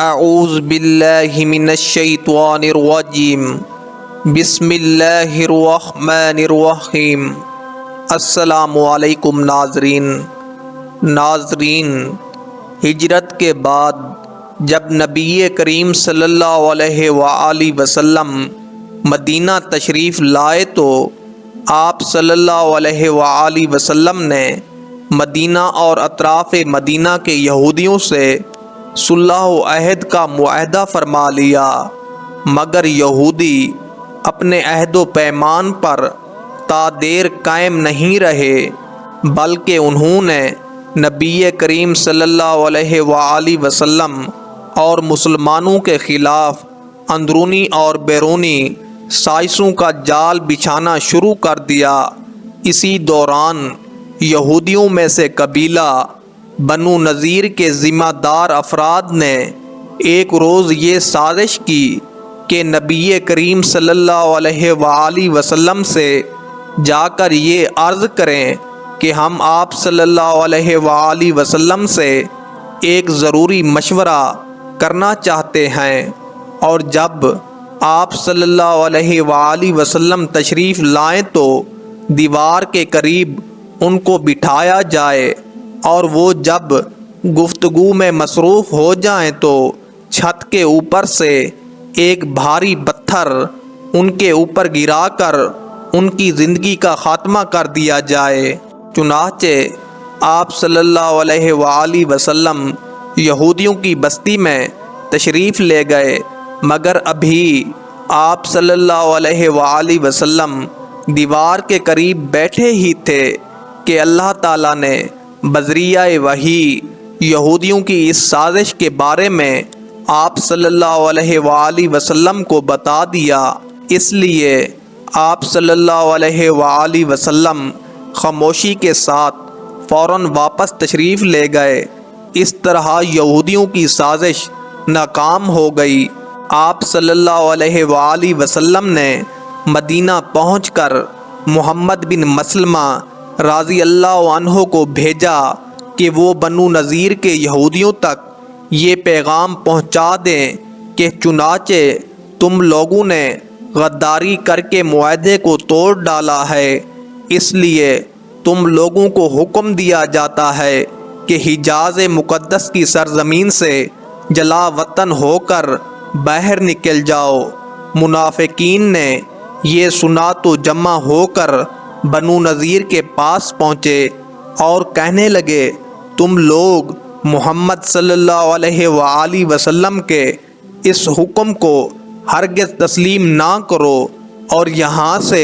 اعوذ باللہ من الشیطان الرجیم بسم اللہ الرحمن الرحیم۔ السلام علیکم ناظرین، ہجرت کے بعد جب نبی کریم صلی اللہ علیہ وآلہ وسلم مدینہ تشریف لائے تو آپ صلی اللہ علیہ وآلہ وسلم نے مدینہ اور اطراف مدینہ کے یہودیوں سے صلح و عہد کا معاہدہ فرما لیا، مگر یہودی اپنے عہد و پیمان پر تا دیر قائم نہیں رہے، بلکہ انہوں نے نبی کریم صلی اللہ علیہ وآلہ وسلم اور مسلمانوں کے خلاف اندرونی اور بیرونی سازشوں کا جال بچھانا شروع کر دیا۔ اسی دوران یہودیوں میں سے قبیلہ بنو نذیر کے ذمہ دار افراد نے ایک روز یہ سازش کی کہ نبی کریم صلی اللہ علیہ وآلہ وسلم سے جا کر یہ عرض کریں کہ ہم آپ صلی اللہ علیہ وآلہ وسلم سے ایک ضروری مشورہ کرنا چاہتے ہیں، اور جب آپ صلی اللہ علیہ وآلہ وسلم تشریف لائیں تو دیوار کے قریب ان کو بٹھایا جائے، اور وہ جب گفتگو میں مصروف ہو جائیں تو چھت کے اوپر سے ایک بھاری پتھر ان کے اوپر گرا کر ان کی زندگی کا خاتمہ کر دیا جائے۔ چنانچہ آپ صلی اللہ علیہ وآلہ وسلم یہودیوں کی بستی میں تشریف لے گئے، مگر ابھی آپ صلی اللہ علیہ وآلہ وسلم دیوار کے قریب بیٹھے ہی تھے کہ اللہ تعالیٰ نے بذریعہ وحی یہودیوں کی اس سازش کے بارے میں آپ صلی اللہ علیہ وآلہ وسلم کو بتا دیا۔ اس لیے آپ صلی اللہ علیہ وآلہ وسلم خاموشی کے ساتھ فوراً واپس تشریف لے گئے۔ اس طرح یہودیوں کی سازش ناکام ہو گئی۔ آپ صلی اللہ علیہ وآلہ وسلم نے مدینہ پہنچ کر محمد بن مسلمہ رضی اللہ عنہ کو بھیجا کہ وہ بنو نذیر کے یہودیوں تک یہ پیغام پہنچا دیں کہ چنانچہ تم لوگوں نے غداری کر کے معاہدے کو توڑ ڈالا ہے، اس لیے تم لوگوں کو حکم دیا جاتا ہے کہ حجاز مقدس کی سرزمین سے جلا وطن ہو کر باہر نکل جاؤ۔ منافقین نے یہ سنا تو جمع ہو کر بنو نذیر کے پاس پہنچے اور کہنے لگے، تم لوگ محمد صلی اللہ علیہ وآلہ وسلم کے اس حکم کو ہرگز تسلیم نہ کرو اور یہاں سے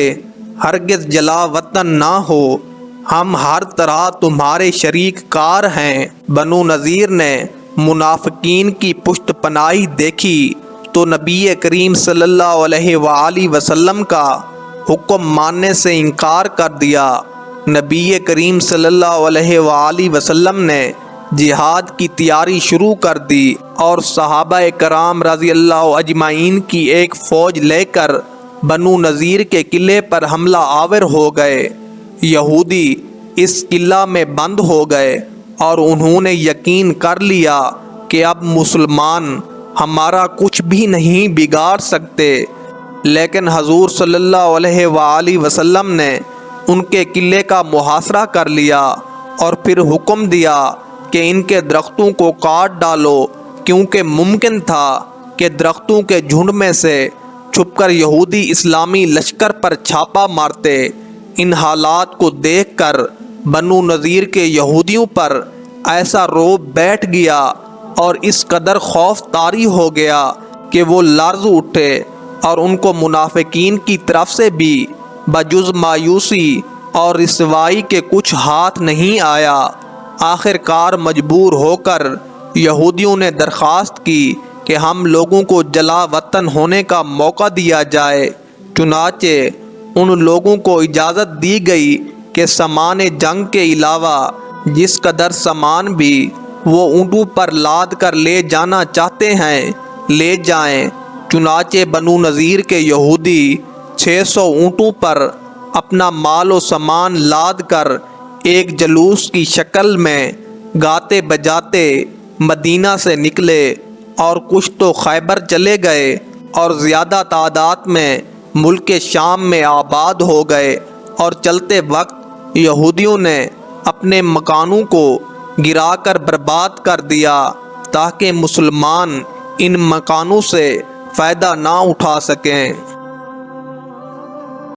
ہرگز جلا وطن نہ ہو، ہم ہر طرح تمہارے شریک کار ہیں۔ بنو نذیر نے منافقین کی پشت پناہی دیکھی تو نبی کریم صلی اللہ علیہ وآلہ وسلم کا حکم ماننے سے انکار کر دیا۔ نبی کریم صلی اللہ علیہ وآلہ وسلم نے جہاد کی تیاری شروع کر دی اور صحابہ کرام رضی اللہ اجمعین کی ایک فوج لے کر بنو نذیر کے قلعے پر حملہ آور ہو گئے۔ یہودی اس قلعہ میں بند ہو گئے اور انہوں نے یقین کر لیا کہ اب مسلمان ہمارا کچھ بھی نہیں بگاڑ سکتے، لیکن حضور صلی اللہ علیہ وآلہ وسلم نے ان کے قلعے کا محاصرہ کر لیا اور پھر حکم دیا کہ ان کے درختوں کو کاٹ ڈالو، کیونکہ ممکن تھا کہ درختوں کے جھنڈ میں سے چھپ کر یہودی اسلامی لشکر پر چھاپا مارتے۔ ان حالات کو دیکھ کر بنو نذیر کے یہودیوں پر ایسا رعب بیٹھ گیا اور اس قدر خوف طاری ہو گیا کہ وہ لرز اٹھے، اور ان کو منافقین کی طرف سے بھی بجز مایوسی اور رسوائی کے کچھ ہاتھ نہیں آیا۔ آخر کار مجبور ہو کر یہودیوں نے درخواست کی کہ ہم لوگوں کو جلا وطن ہونے کا موقع دیا جائے۔ چنانچہ ان لوگوں کو اجازت دی گئی کہ سامان جنگ کے علاوہ جس قدر سامان بھی وہ اونٹوں پر لاد کر لے جانا چاہتے ہیں لے جائیں۔ چنانچہ بنو نذیر کے یہودی 600 اونٹوں پر اپنا مال و سامان لاد کر ایک جلوس کی شکل میں گاتے بجاتے مدینہ سے نکلے اور کچھ تو خیبر چلے گئے اور زیادہ تعداد میں ملک شام میں آباد ہو گئے، اور چلتے وقت یہودیوں نے اپنے مکانوں کو گرا کر برباد کر دیا تاکہ مسلمان ان مکانوں سے فائدہ نہ اٹھا سکیں۔